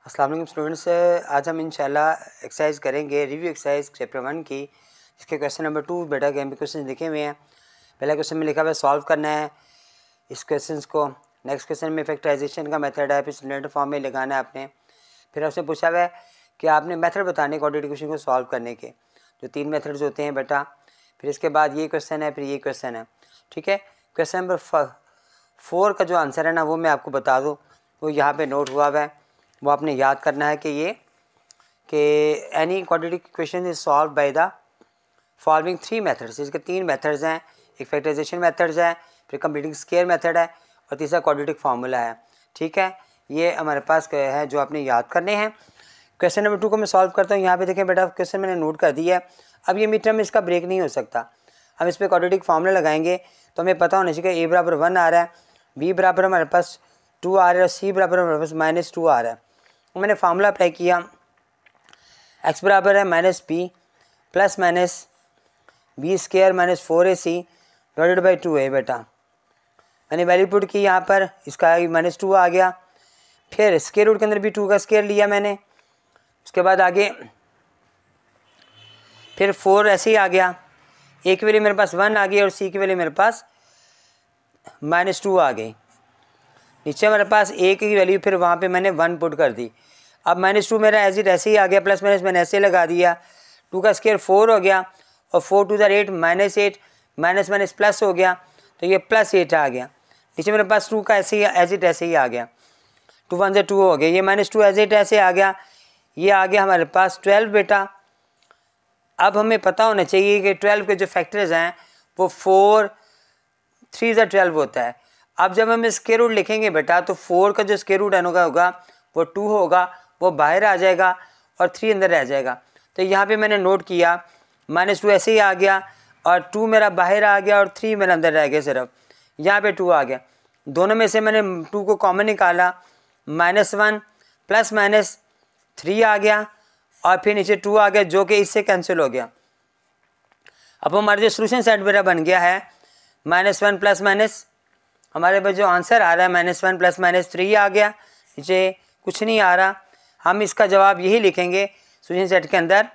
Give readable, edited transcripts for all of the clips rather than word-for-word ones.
अस्सलाम वालेकुम स्टूडेंट्स, आज हम इंशाल्लाह एक्सरसाइज करेंगे रिव्यू एक्सरसाइज चैप्टर 1 की, इसके क्वेश्चन नंबर 2 बेटा के क्वेश्चन लिखे हुए हैं। पहला क्वेश्चन में लिखा हुआ है सॉल्व करना है इस क्वेश्चन को। नेक्स्ट क्वेश्चन में फैक्टराइजेशन का मेथड है, फिर स्टैंडर्ड फॉर्म में लगाना है आपने। फिर आपसे पूछा हुआ है कि आपने मेथड बताने क्वाड्रेटिक इक्वेशन को सॉल्व करने के, जो 3 मेथड्स होते हैं बेटा। फिर इसके बाद ये क्वेश्चन है, फिर ये क्वेश्चन है, ठीक है। क्वेश्चन नंबर 4 का जो आंसर है ना वो मैं आपको बता दूँ, वो यहाँ पे नोट हुआ है। वो आपने याद करना है कि any quadratic equation is solve by the following 3 methods. इसके 3 मेथड्स हैं, एक फैक्टराइजेशन मेथड्स है, फिर कंप्लीटिंग स्क्वायर मेथड है और तीसरा क्वाड्रेटिक फार्मूला है, ठीक है। ये हमारे पास है जो आपने याद करने हैं। क्वेश्चन नंबर 2 को मैं सॉल्व करता हूँ। यहाँ पे देखें बेटा, क्वेश्चन मैंने नोट कर दिया है। अब ये मिड टर्म में इसका ब्रेक नहीं हो सकता। हम इस पर क्वाड्रेटिक फार्मूला लगाएंगे तो हमें पता होना चाहिए ए बराबर 1 आ रहा है, बी बराबर हमारे पास 2 आ रहा है और सी बराबर हमारे पास -2 आ रहा है। मैंने फार्मूला अप्लाई किया, x बराबर है -b plus minus b square -4ac divided by 2 है बेटा। मैंने वैल्यू पुट की यहाँ पर, इसका -2 आ गया। फिर स्क्वायर रूट के अंदर भी 2 का स्क्वायर लिया मैंने। उसके बाद आगे फिर 4 ऐसे ही आ गया। ए की वैल्यू मेरे पास 1 आ गई और सी की वैल्यू मेरे पास -2 आ गई। नीचे मेरे पास ए की वैल्यू फिर वहाँ पे मैंने 1 पुट कर दी। अब -2 मेरा एज इट ऐसे ही आ गया, प्लस माइनस मैंने ऐसे लगा दिया। 2 का स्क्वायर 4 हो गया और 4 2 8 -8 माइनस माइनस प्लस हो गया, तो ये +8 आ गया। नीचे मेरे पास 2 का ऐसे ही एज इट ऐसे ही आ गया, 2 1 से 2 हो गया। ये -2 एज इट ऐसे आ गया। ये आ गया हमारे पास 12 बेटा। अब हमें पता होना चाहिए कि 12 के जो फैक्टर्स हैं वो 4 3 × 12 होता है। अब जब हम स्क्वायर रूट लिखेंगे बेटा तो 4 का जो स्क्वायर रूट होगा वो 2 होगा, वो बाहर आ जाएगा और 3 अंदर रह जाएगा। तो यहाँ पे मैंने नोट किया -2 ऐसे ही आ गया और 2 मेरा बाहर आ गया और 3 मेरा अंदर रह गया। सिर्फ यहाँ पे 2 आ गया। दोनों में से मैंने 2 को कॉमन निकाला, -1 प्लस माइनस 3 आ गया और फिर नीचे 2 आ गया जो कि इससे कैंसिल हो गया। अब हमारा जो सोल्यूशन सेट मेरा बन गया है -1 प्लस माइनस, हमारे पास जो आंसर आ रहा है -1 प्लस माइनस 3 आ गया। नीचे कुछ नहीं आ रहा। हम इसका जवाब यही लिखेंगे सोल्यूशन सेट के अंदर,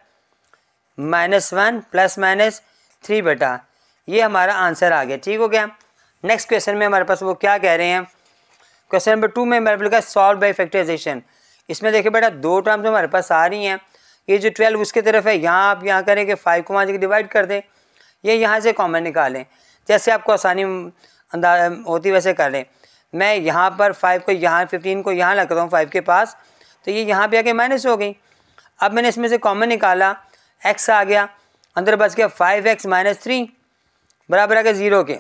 -1 प्लस माइनस 3 बेटा। ये हमारा आंसर आ गया, ठीक हो गया। नेक्स्ट क्वेश्चन में हमारे पास वो क्या कह रहे हैं, क्वेश्चन नंबर 2 में हमारे पास सॉल्व बाय फैक्टराइजेशन। इसमें देखिए बेटा 2 टर्म्स हमारे पास आ रही हैं। ये जो 12 उसके तरफ है, यहाँ आप यहाँ करें कि 5 को वहाँ से डिवाइड कर दें, ये यहाँ से कॉमन निकालें, जैसे आपको आसानी अंदाज होती वैसे कर लें। मैं यहाँ पर 5 को यहाँ 15 को यहाँ लगता हूँ 5 के पास, तो ये यहाँ पे आके माइनस हो गई। अब मैंने इसमें से कॉमन निकाला, x आ गया, अंदर बच गया 5x - 3 बराबर आ गया 0 के।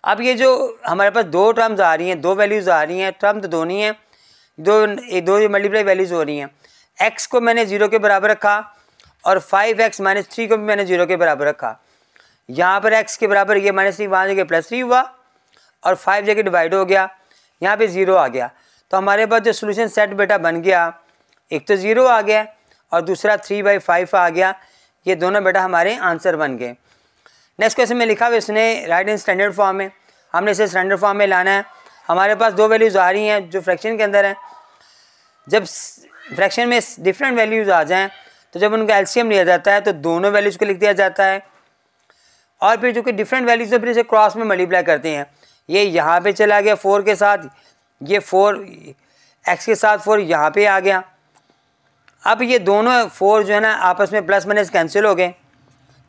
अब ये जो हमारे पास 2 टर्म्स आ रही हैं, 2 वैल्यूज़ आ रही हैं, टर्म तो दोनों ही हैं, दो मल्टीप्लाई वैल्यूज़ हो रही हैं। x को मैंने 0 के बराबर रखा और 5x - 3 को भी मैंने 0 के बराबर रखा। यहाँ पर x के बराबर ये -3, वहाँ जगह +3 हुआ और 5 जगह डिवाइड हो गया, यहाँ पे 0 आ गया। तो हमारे पास जो सोल्यूशन सेट बेटा बन गया, एक तो 0 आ गया और दूसरा 3/5 आ गया। ये दोनों बेटा हमारे आंसर बन गए। नेक्स्ट क्वेश्चन में लिखा हुआ इसने राइट इन स्टैंडर्ड फॉर्म में, हमने इसे स्टैंडर्ड फॉर्म में लाना है। हमारे पास 2 वैल्यूज़ आ रही हैं जो फ्रैक्शन के अंदर हैं। जब फ्रैक्शन में डिफरेंट वैल्यूज़ आ जाएँ तो जब उनका एलसीएम लिया जाता है तो दोनों वैल्यूज़ को लिख दिया जाता है और फिर जो कि डिफरेंट वैल्यूज़ है फिर इसे क्रॉस में मल्टीप्लाई करते हैं। ये यहाँ पे चला गया 4 के साथ, ये 4 x के साथ 4 यहाँ पे आ गया। अब ये दोनों 4 जो है ना आपस में प्लस माइनस कैंसिल हो गए,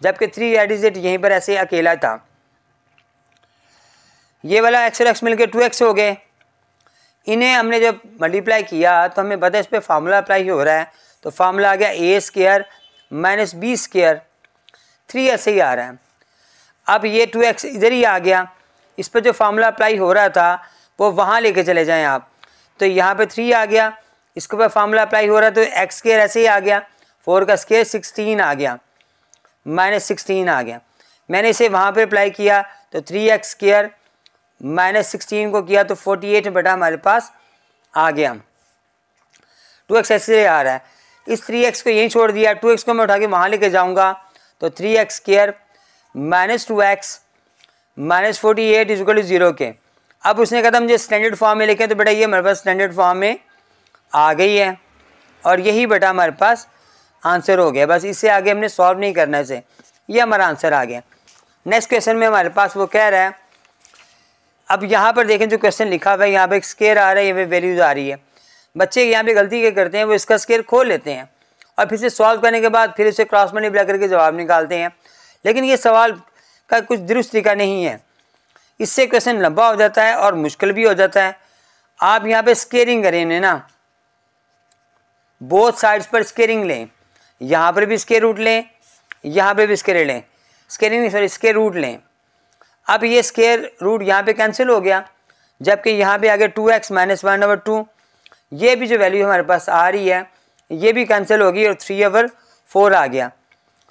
जबकि 3 एडिजिट यहीं पर ऐसे अकेला था। ये वाला x और x मिलकर 2x हो गए। इन्हें हमने जब मल्टीप्लाई किया तो हमें पता है इस पर फार्मूला अप्लाई हो रहा है, तो फार्मूला आ गया a² - b², 3 ऐसे ही आ रहा है। अब ये 2x इधर ही आ गया, इस पर जो फार्मूला अप्लाई हो रहा था वो वहाँ लेके चले जाएं आप, तो यहाँ पे 3 आ गया, इसके ऊपर फार्मूला अप्लाई हो रहा है तो x² ऐसे ही आ गया, 4 का स्क्वायर 16 आ गया, -16 आ गया। मैंने इसे वहाँ पे अप्लाई किया तो 3x² -16 को किया तो 48 बेटा हमारे पास आ गया। 2x ऐसे आ रहा है, इस 3x को यहीं छोड़ दिया, 2x को मैं उठा के वहाँ लेके जाऊँगा तो 3x² -2x -48 = 0 के। अब उसने कहा था मुझे स्टैंडर्ड फॉर्म में लिखें, तो बेटा ये हमारे पास स्टैंडर्ड फॉर्म में आ गई है और यही बेटा हमारे पास आंसर हो गया। बस इससे आगे हमने सॉल्व नहीं करना इसे, ये हमारा आंसर आ गया। नेक्स्ट क्वेश्चन में हमारे पास वो कह रहा है, अब यहाँ पर देखें जो क्वेश्चन लिखा हुआ है, यहाँ पे एक स्केयर आ रहा है, ये वैल्यूज आ रही है। बच्चे यहाँ पे गलती क्या करते हैं, वो इसका स्केयर खोल लेते हैं और फिर से सॉल्व करने के बाद फिर इसे क्रॉस मल्टीप्लाई करके जवाब निकालते हैं। लेकिन ये सवाल का कुछ दुरुस्त तरीका नहीं है, इससे क्वेश्चन लंबा हो जाता है और मुश्किल भी हो जाता है। आप यहाँ पे स्केयरिंग करें ना, बोथ साइड्स पर स्केयरिंग लें, यहाँ पर भी स्केयर रूट लें, यहाँ पे भी स्केयर लें, स्केयर रूट लें। अब ये स्केयर रूट यहाँ पे कैंसिल हो गया, जबकि यहाँ पे आगे 2x - 1/2, ये भी जो वैल्यू हमारे पास आ रही है ये भी कैंसिल होगी और 3/4 आ गया।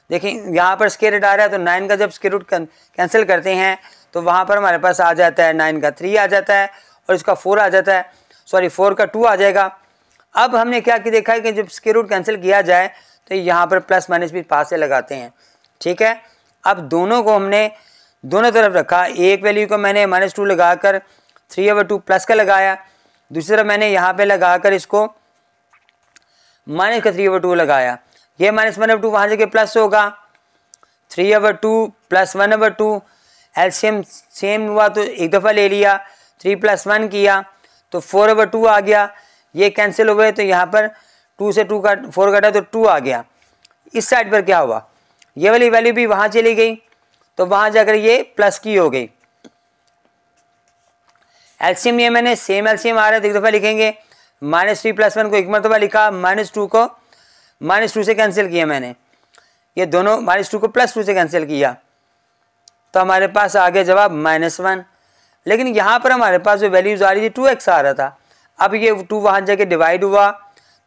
देखिए यहाँ पर स्केयर रूट आ रहा है, तो 9 का जब स्केयर रूट कैंसिल करते हैं तो वहाँ पर हमारे पास आ जाता है 9 का 3 आ जाता है और इसका 4 आ जाता है, सॉरी 4 का 2 आ जाएगा। अब हमने क्या कि देखा है कि जब स्केयर रूट कैंसिल किया जाए तो यहाँ पर प्लस माइनस भी पास से लगाते हैं, ठीक है। अब दोनों को हमने दोनों तरफ रखा, एक वैल्यू को मैंने -2 लगाकर 3/2 प्लस का लगाया, दूसरी तरफ मैंने यहाँ पे लगाकर इसको माइनस का 3/2 लगाया। ये -1/2 वहाँ जाके प्लस होगा, 3/2 + 1/2 एलसीएम सेम हुआ तो एक दफ़ा ले लिया, 3 + 1 किया तो 4/2 आ गया। ये कैंसिल हो गए तो यहाँ पर 2 से 2 का 4 घटा तो 2 आ गया। इस साइड पर क्या हुआ, ये वाली वैल्यू भी वहाँ चली गई तो वहाँ जाकर ये प्लस की हो गई। एलसीएम ये मैंने सेम एलसीएम आ रहा है तो एक दफ़ा लिखेंगे, -3 + 1 को एक मरतबा लिखा, -2 को -2 से कैंसिल किया मैंने, ये दोनों -2 को +2 से कैंसिल किया तो हमारे पास आ गया जवाब -1। लेकिन यहाँ पर हमारे पास जो वैल्यूज आ रही थी 2x आ रहा था, अब ये 2 वहाँ जाके डिवाइड हुआ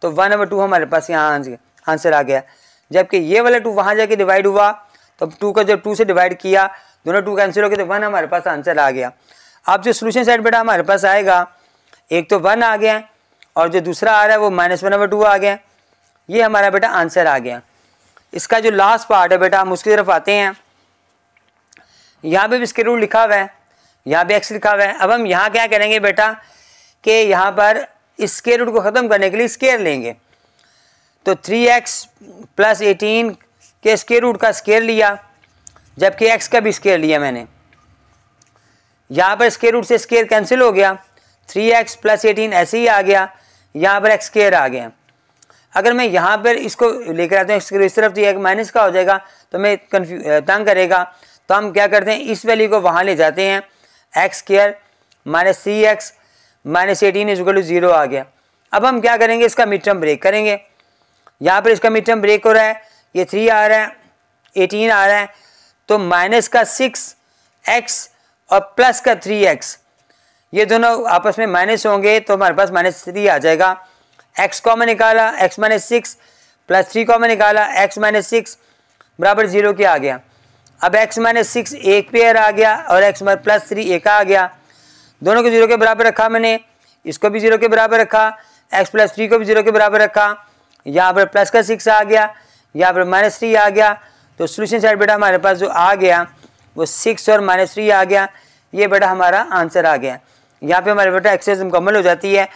तो 1/2 हमारे पास यहाँ आंसर आ गया, जबकि ये वाला 2 वहाँ जाके डिवाइड हुआ तो 2 का जब 2 से डिवाइड किया दोनों 2 कैंसिल हो गए तो 1 हमारे पास आंसर आ गया। अब जो सोल्यूशन साइड बेटा हमारे पास आएगा, एक तो 1 आ गया और जो दूसरा आ रहा है वो -1/2 आ गया, ये हमारा बेटा आंसर आ गया। इसका जो लास्ट पार्ट है बेटा हम उसकी तरफ आते हैं। यहाँ पे भी स्क्वायर रूट लिखा हुआ है, यहाँ पे x लिखा हुआ है। अब हम यहाँ क्या करेंगे बेटा कि यहाँ पर इस स्क्वायर रूट को ख़त्म करने के लिए स्क्वायर लेंगे, तो 3x + 18 के स्क्वायर रूट का स्क्वायर लिया, जबकि x का भी स्क्वायर लिया मैंने। यहाँ पर स्क्वायर रूट से स्क्वायर कैंसिल हो गया, 3x + 18 ऐसे ही आ गया, यहाँ पर x² आ गया। अगर मैं यहाँ पर इसको लेकर आता हूँ इस तरफ तो एक माइनस का हो जाएगा तो मैं तंग करेगा, तो हम क्या करते हैं इस वैल्यू को वहाँ ले जाते हैं, x² - 3x - 18 = 0 आ गया। अब हम क्या करेंगे, इसका मिड टर्म ब्रेक करेंगे। यहाँ पर इसका मिड टर्म ब्रेक हो रहा है, ये 3 आ रहा है 18 आ रहा है, तो माइनस का 6x और प्लस का 3x ये दोनों आपस में माइनस होंगे तो हमारे पास -3 आ जाएगा। x कॉमन निकाला, x - 6 + 3 कॉमन निकाला, x - 6 बराबर 0 के आ गया। अब x - 6 एक पेयर आ गया और x + 3 एक आ गया, दोनों को 0 के बराबर रखा मैंने, इसको भी 0 के बराबर रखा, x + 3 को भी 0 के बराबर रखा, यहाँ पर प्लस का 6 आ गया, यहाँ पर -3 आ गया। तो सोल्यूशन साइड बेटा हमारे पास जो आ गया वो 6 और -3 आ गया, ये बेटा हमारा आंसर आ गया। यहाँ पे हमारे बेटा एक्सरसाइज मुकम्मल हो जाती है।